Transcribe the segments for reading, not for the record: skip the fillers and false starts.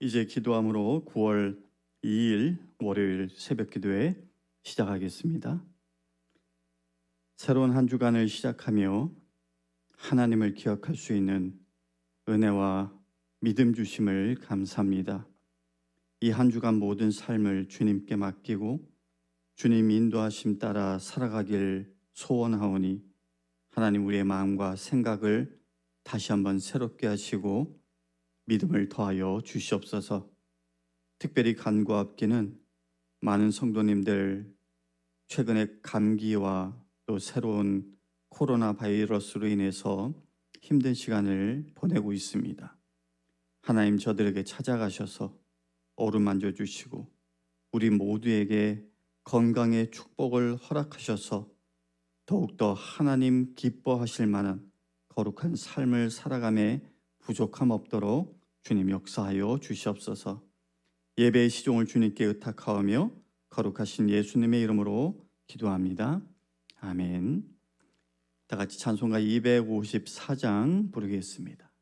이제 기도함으로 9월 2일 월요일 새벽 기도회 시작하겠습니다. 새로운 한 주간을 시작하며 하나님을 기억할 수 있는 은혜와 믿음 주심을 감사합니다. 이 한 주간 모든 삶을 주님께 맡기고 주님 인도하심 따라 살아가길 소원하오니 하나님 우리의 마음과 생각을 다시 한번 새롭게 하시고 믿음을 더하여 주시옵소서. 특별히 간구와 합기는 많은 성도님들 최근에 감기와 또 새로운 코로나 바이러스로 인해서 힘든 시간을 보내고 있습니다. 하나님 저들에게 찾아가셔서 어루만져 주시고 우리 모두에게 건강의 축복을 허락하셔서 더욱더 하나님 기뻐하실 만한 거룩한 삶을 살아감에 부족함 없도록 주님 역사하여 주시옵소서. 예배의 시종을 주님께 의탁하오며 거룩하신 예수님의 이름으로 기도합니다. 아멘. 다 같이 찬송가 254장 부르겠습니다.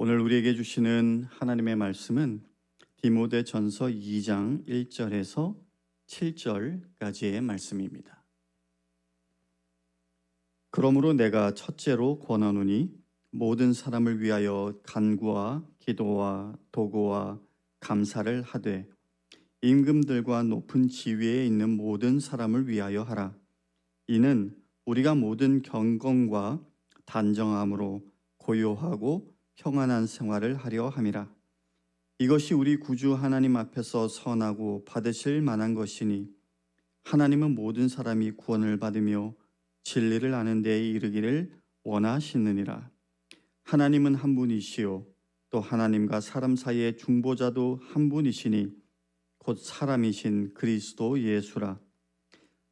오늘 우리에게 주시는 하나님의 말씀은 디모데전서 2장 1절에서 7절까지의 말씀입니다. 그러므로 내가 첫째로 권하노니 모든 사람을 위하여 간구와 기도와 도구와 감사를 하되 임금들과 높은 지위에 있는 모든 사람을 위하여 하라. 이는 우리가 모든 경건과 단정함으로 고요하고 평안한 생활을 하려 함이라. 이것이 우리 구주 하나님 앞에서 선하고 받으실 만한 것이니 하나님은 모든 사람이 구원을 받으며 진리를 아는 데에 이르기를 원하시느니라. 하나님은 한 분이시요 또 하나님과 사람 사이의 중보자도 한 분이시니 곧 사람이신 그리스도 예수라.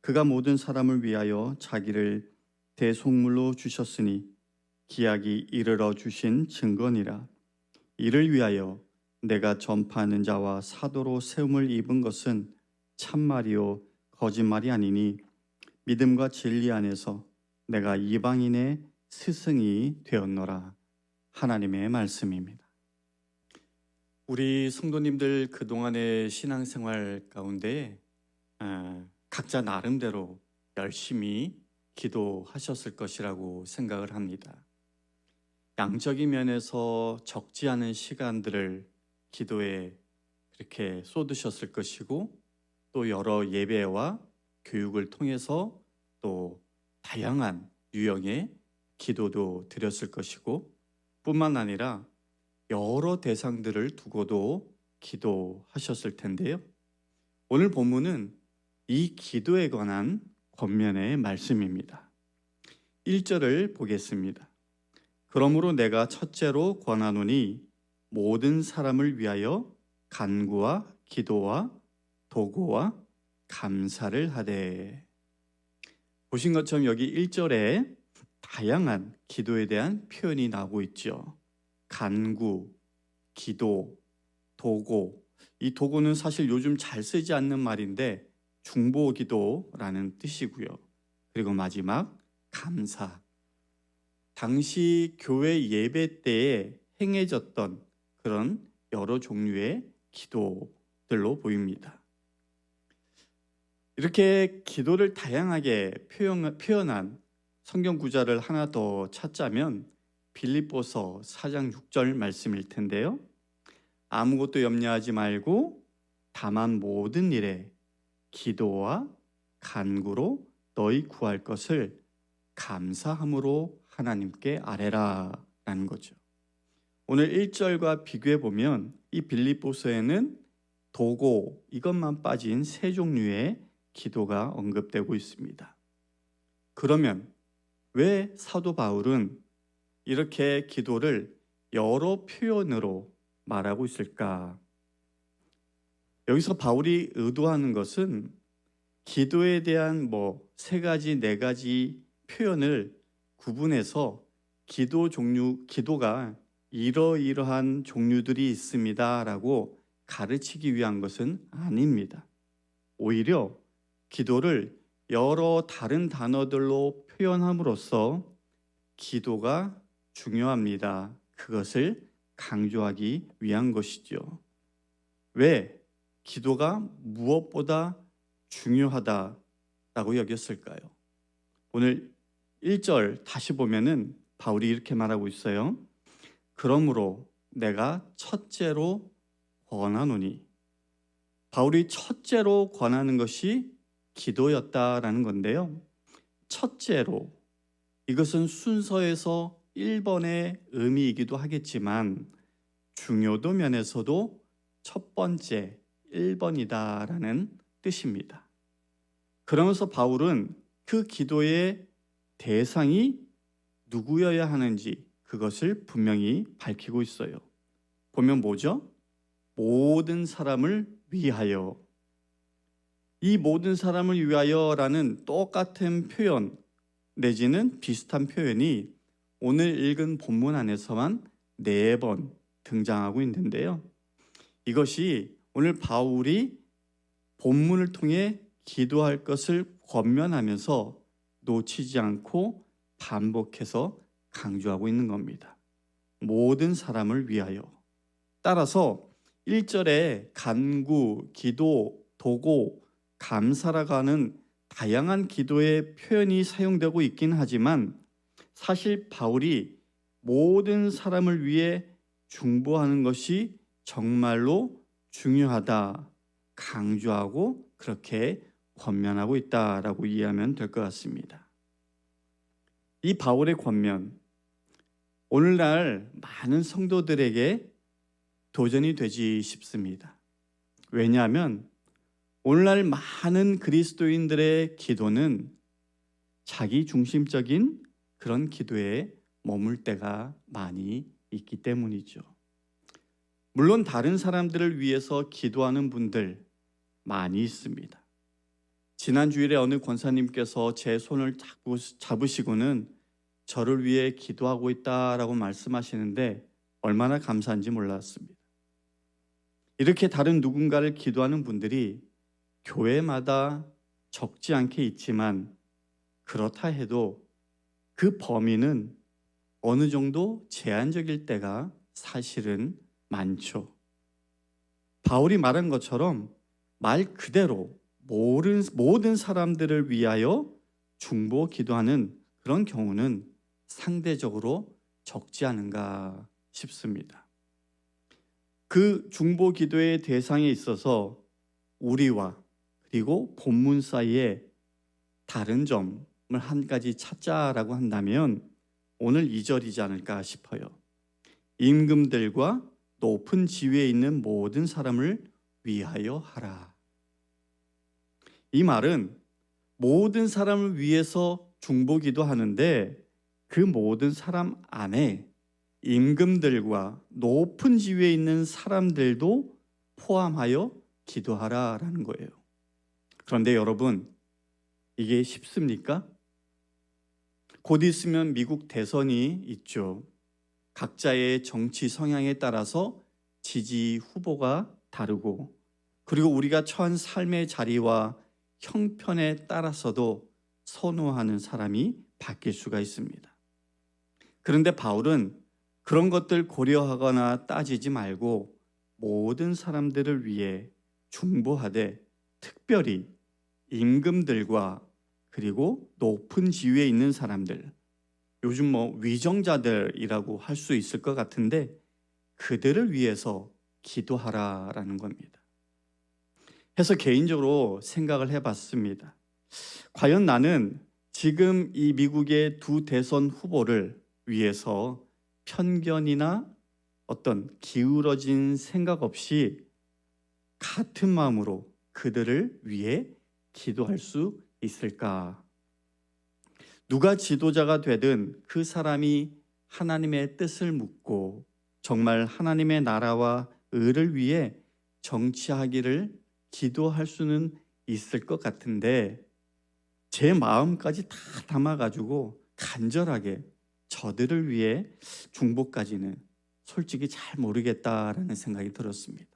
그가 모든 사람을 위하여 자기를 대속물로 주셨으니 기약이 이르러 주신 증거니라. 이를 위하여 내가 전파하는 자와 사도로 세움을 입은 것은 참말이요 거짓말이 아니니 믿음과 진리 안에서 내가 이방인의 스승이 되었노라. 하나님의 말씀입니다. 우리 성도님들 그동안의 신앙생활 가운데 각자 나름대로 열심히 기도하셨을 것이라고 생각을 합니다. 양적인 면에서 적지 않은 시간들을 기도에 그렇게 쏟으셨을 것이고 또 여러 예배와 교육을 통해서 또 다양한 유형의 기도도 드렸을 것이고 뿐만 아니라 여러 대상들을 두고도 기도하셨을 텐데요. 오늘 본문은 이 기도에 관한 권면의 말씀입니다. 1절을 보겠습니다. 그러므로 내가 첫째로 권하노니 모든 사람을 위하여 간구와 기도와 도구와 감사를 하되. 보신 것처럼 여기 1절에 다양한 기도에 대한 표현이 나오고 있죠. 간구, 기도, 도구. 이 도구는 사실 요즘 잘 쓰지 않는 말인데 중보기도라는 뜻이고요. 그리고 마지막 감사. 당시 교회 예배 때에 행해졌던 그런 여러 종류의 기도들로 보입니다. 이렇게 기도를 다양하게 표현한 성경 구절을 하나 더 찾자면 빌립보서 4장 6절 말씀일 텐데요. 아무것도 염려하지 말고 다만 모든 일에 기도와 간구로 너희 구할 것을 감사함으로 하나님께 아뢰라 라는 거죠. 오늘 1절과 비교해 보면 이 빌립보서에는 도고 이것만 빠진 세 종류의 기도가 언급되고 있습니다. 그러면 왜 사도 바울은 이렇게 기도를 여러 표현으로 말하고 있을까? 여기서 바울이 의도하는 것은 기도에 대한 세 가지, 네 가지 표현을 구분해서 기도가 이러이러한 종류들이 있습니다라고 가르치기 위한 것은 아닙니다. 오히려 기도를 여러 다른 단어들로 표현함으로써 기도가 중요합니다. 그것을 강조하기 위한 것이죠. 왜 기도가 무엇보다 중요하다라고 여겼을까요? 오늘 1절 다시 보면은 바울이 이렇게 말하고 있어요. 그러므로 내가 첫째로 권하노니. 바울이 첫째로 권하는 것이 기도였다라는 건데요. 첫째로, 이것은 순서에서 1번의 의미이기도 하겠지만 중요도 면에서도 첫 번째 1번이다라는 뜻입니다. 그러면서 바울은 그 기도의 대상이 누구여야 하는지 그것을 분명히 밝히고 있어요. 보면 뭐죠? 모든 사람을 위하여. 이 모든 사람을 위하여라는 똑같은 표현 내지는 비슷한 표현이 오늘 읽은 본문 안에서만 4번 등장하고 있는데요. 이것이 오늘 바울이 본문을 통해 기도할 것을 권면하면서 놓치지 않고 반복해서 강조하고 있는 겁니다. 모든 사람을 위하여. 따라서 1절에 간구, 기도, 도고, 감사라고 하는 다양한 기도의 표현이 사용되고 있긴 하지만 사실 바울이 모든 사람을 위해 중보하는 것이 정말로 중요하다, 강조하고 그렇게 권면하고 있다라고 이해하면 될 것 같습니다. 이 바울의 권면, 오늘날 많은 성도들에게 도전이 되지 싶습니다. 왜냐하면 오늘날 많은 그리스도인들의 기도는 자기 중심적인 그런 기도에 머물 때가 많이 있기 때문이죠. 물론 다른 사람들을 위해서 기도하는 분들 많이 있습니다. 지난 주일에 어느 권사님께서 제 손을 잡으시고는 저를 위해 기도하고 있다라고 말씀하시는데 얼마나 감사한지 몰랐습니다. 이렇게 다른 누군가를 기도하는 분들이 교회마다 적지 않게 있지만 그렇다 해도 그 범위는 어느 정도 제한적일 때가 사실은 많죠. 바울이 말한 것처럼 말 그대로 모든 사람들을 위하여 중보 기도하는 그런 경우는 상대적으로 적지 않은가 싶습니다. 그 중보 기도의 대상에 있어서 우리와 그리고 본문 사이에 다른 점을 한 가지 찾자라고 한다면 오늘 2절이지 않을까 싶어요. 임금들과 높은 지위에 있는 모든 사람을 위하여 하라. 이 말은 모든 사람을 위해서 중보기도 하는데 그 모든 사람 안에 임금들과 높은 지위에 있는 사람들도 포함하여 기도하라라는 거예요. 그런데 여러분, 이게 쉽습니까? 곧 있으면 미국 대선이 있죠. 각자의 정치 성향에 따라서 지지 후보가 다르고 그리고 우리가 처한 삶의 자리와 형편에 따라서도 선호하는 사람이 바뀔 수가 있습니다. 그런데 바울은 그런 것들 고려하거나 따지지 말고 모든 사람들을 위해 중보하되 특별히 임금들과 그리고 높은 지위에 있는 사람들, 요즘 위정자들이라고 할 수 있을 것 같은데 그들을 위해서 기도하라라는 겁니다. 해서 개인적으로 생각을 해봤습니다. 과연 나는 지금 이 미국의 두 대선 후보를 위해서 편견이나 어떤 기울어진 생각 없이 같은 마음으로 그들을 위해 기도할 수 있을까? 누가 지도자가 되든 그 사람이 하나님의 뜻을 묻고 정말 하나님의 나라와 의를 위해 정치하기를 기도할 수는 있을 것 같은데 제 마음까지 다 담아가지고 간절하게 저들을 위해 중보까지는 솔직히 잘 모르겠다라는 생각이 들었습니다.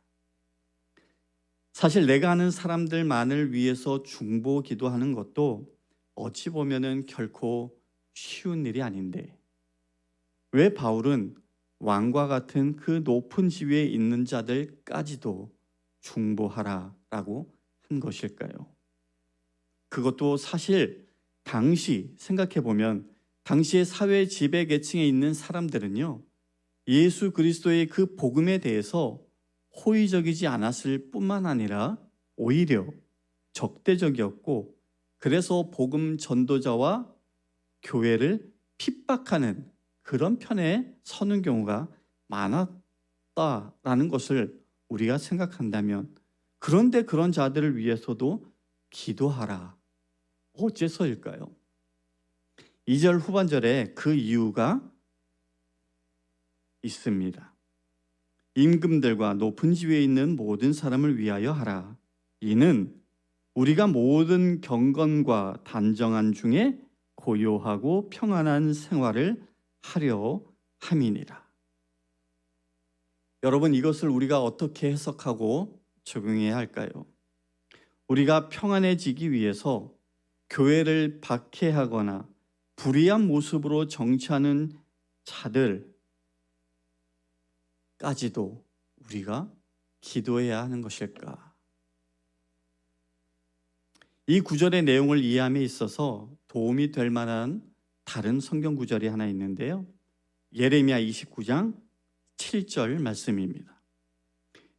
사실 내가 아는 사람들만을 위해서 중보 기도하는 것도 어찌 보면은 결코 쉬운 일이 아닌데 왜 바울은 왕과 같은 그 높은 지위에 있는 자들까지도 중보하라라고 한 것일까요? 그것도 사실 당시 생각해 보면 당시의 사회 지배 계층에 있는 사람들은요, 예수 그리스도의 그 복음에 대해서 호의적이지 않았을 뿐만 아니라 오히려 적대적이었고 그래서 복음 전도자와 교회를 핍박하는 그런 편에 서는 경우가 많았다라는 것을 우리가 생각한다면 그런데 그런 자들을 위해서도 기도하라. 어째서일까요? 2절 후반절에 그 이유가 있습니다. 임금들과 높은 지위에 있는 모든 사람을 위하여 하라. 이는 우리가 모든 경건과 단정한 중에 고요하고 평안한 생활을 하려 함이니라. 여러분, 이것을 우리가 어떻게 해석하고 적용해야 할까요? 우리가 평안해지기 위해서 교회를 박해하거나 불의한 모습으로 정치하는 자들까지도 우리가 기도해야 하는 것일까? 이 구절의 내용을 이해함에 있어서 도움이 될 만한 다른 성경 구절이 하나 있는데요. 예레미야 29장 7절 말씀입니다.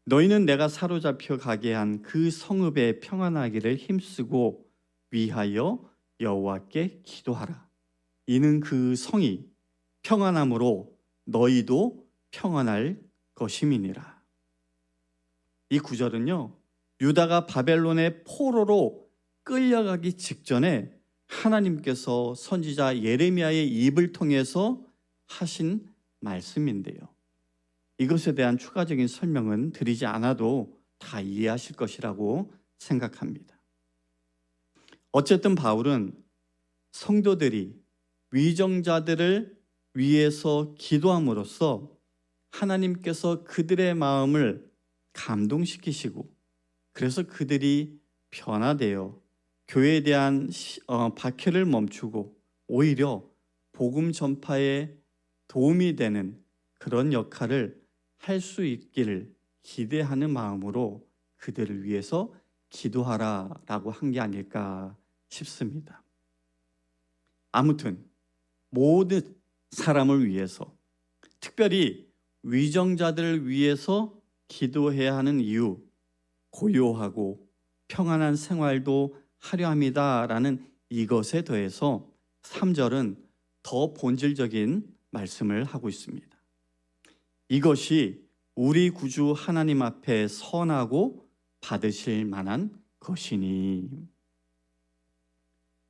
너희는 내가 사로잡혀 가게 한 그 성읍에 평안하기를 힘쓰고 위하여 여호와께 기도하라. 이는 그 성이 평안함으로 너희도 평안할 것임이니라. 이 구절은요, 유다가 바벨론의 포로로 끌려가기 직전에 하나님께서 선지자 예레미야의 입을 통해서 하신 말씀인데요. 이것에 대한 추가적인 설명은 드리지 않아도 다 이해하실 것이라고 생각합니다. 어쨌든 바울은 성도들이 위정자들을 위해서 기도함으로써 하나님께서 그들의 마음을 감동시키시고 그래서 그들이 변화되어 교회에 대한 박해를 멈추고 오히려 복음 전파에 도움이 되는 그런 역할을 할 수 있기를 기대하는 마음으로 그들을 위해서 기도하라라고 한 게 아닐까 싶습니다. 아무튼 모든 사람을 위해서, 특별히 위정자들을 위해서 기도해야 하는 이유, 고요하고 평안한 생활도 하려 합니다라는 이것에 더해서 3절은 더 본질적인 말씀을 하고 있습니다. 이것이 우리 구주 하나님 앞에 선하고 받으실 만한 것이니.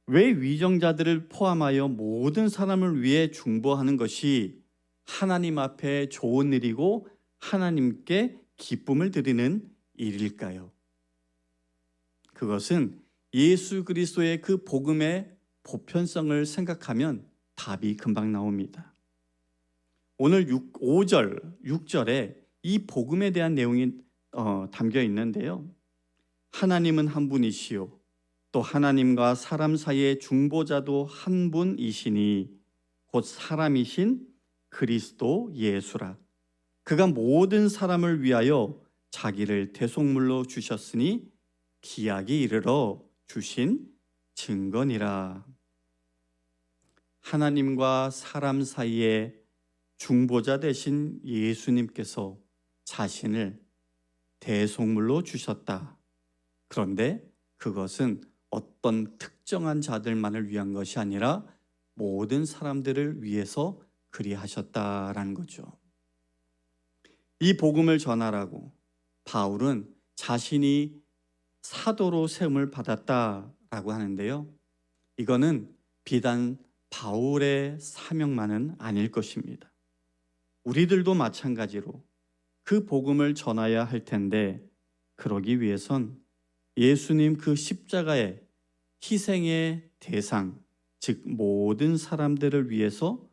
왜 위정자들을 포함하여 모든 사람을 위해 중보하는 것이 하나님 앞에 좋은 일이고 하나님께 기쁨을 드리는 일일까요? 그것은 예수 그리스도의 그 복음의 보편성을 생각하면 답이 금방 나옵니다. 오늘 5절, 6절에 이 복음에 대한 내용이 담겨 있는데요. 하나님은 한 분이시요 또 하나님과 사람 사이의 중보자도 한 분이시니 곧 사람이신 그리스도 예수라. 그가 모든 사람을 위하여 자기를 대속물로 주셨으니 기약이 이르러 주신 증거니라. 하나님과 사람 사이에 중보자 되신 예수님께서 자신을 대속물로 주셨다. 그런데 그것은 어떤 특정한 자들만을 위한 것이 아니라 모든 사람들을 위해서 그리하셨다라는 거죠. 이 복음을 전하라고 바울은 자신이 사도로 세움을 받았다라고 하는데요. 이거는 비단 바울의 사명만은 아닐 것입니다. 우리들도 마찬가지로 그 복음을 전해야 할 텐데 그러기 위해선 예수님 그 십자가의 희생의 대상, 즉 모든 사람들을 위해서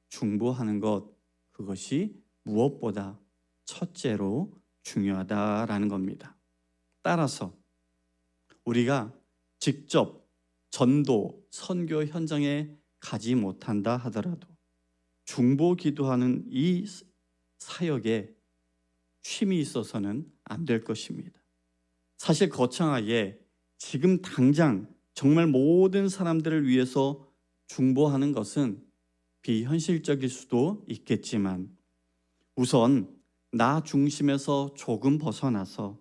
중보하는 것, 그것이 무엇보다 첫째로 중요하다라는 겁니다. 따라서 우리가 직접 전도, 선교 현장에 가지 못한다 하더라도 중보 기도하는 이 사역에 쉼이 있어서는 안 될 것입니다. 사실 거창하게 지금 당장 정말 모든 사람들을 위해서 중보하는 것은 비현실적일 수도 있겠지만 우선 나 중심에서 조금 벗어나서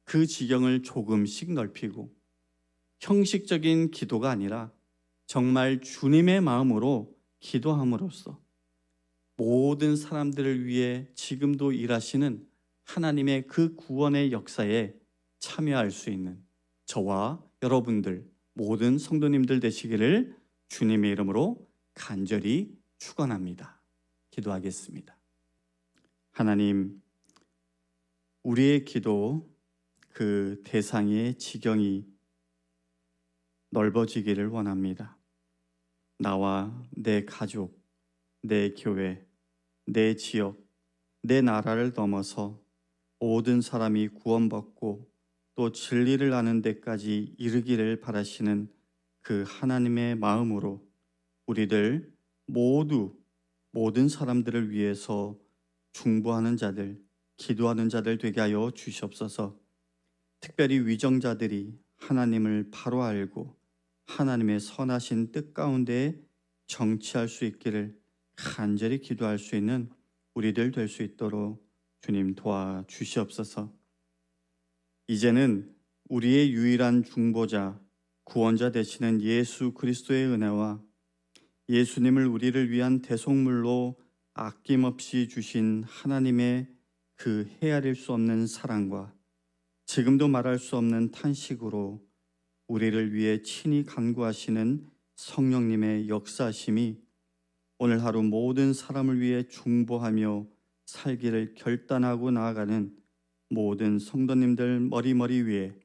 그 지경을 조금씩 넓히고 형식적인 기도가 아니라 정말 주님의 마음으로 기도함으로써 모든 사람들을 위해 지금도 일하시는 하나님의 그 구원의 역사에 참여할 수 있는 저와 여러분들 모든 성도님들 되시기를 주님의 이름으로 간절히 축원합니다. 기도하겠습니다. 하나님, 우리의 기도 그 대상의 지경이 넓어지기를 원합니다. 나와 내 가족, 내 교회, 내 지역, 내 나라를 넘어서 모든 사람이 구원받고 또 진리를 아는 데까지 이르기를 바라시는 그 하나님의 마음으로 우리들 모두 모든 사람들을 위해서 중보하는 자들, 기도하는 자들 되게 하여 주시옵소서. 특별히 위정자들이 하나님을 바로 알고 하나님의 선하신 뜻 가운데 정치할 수 있기를 간절히 기도할 수 있는 우리들 될 수 있도록 주님 도와주시옵소서. 이제는 우리의 유일한 중보자, 구원자 되시는 예수 그리스도의 은혜와 예수님을 우리를 위한 대속물로 아낌없이 주신 하나님의 그 헤아릴 수 없는 사랑과 지금도 말할 수 없는 탄식으로 우리를 위해 친히 간구하시는 성령님의 역사심이 오늘 하루 모든 사람을 위해 중보하며 살기를 결단하고 나아가는 모든 성도님들 머리머리 위에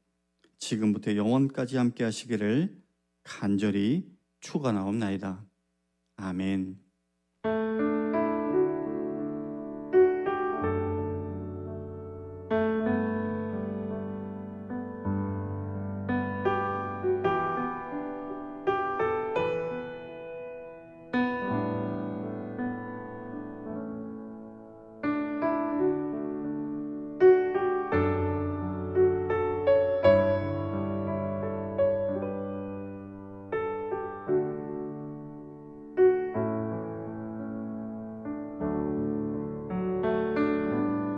지금부터 영원까지 함께 하시기를 간절히 축원하옵나이다. 아멘.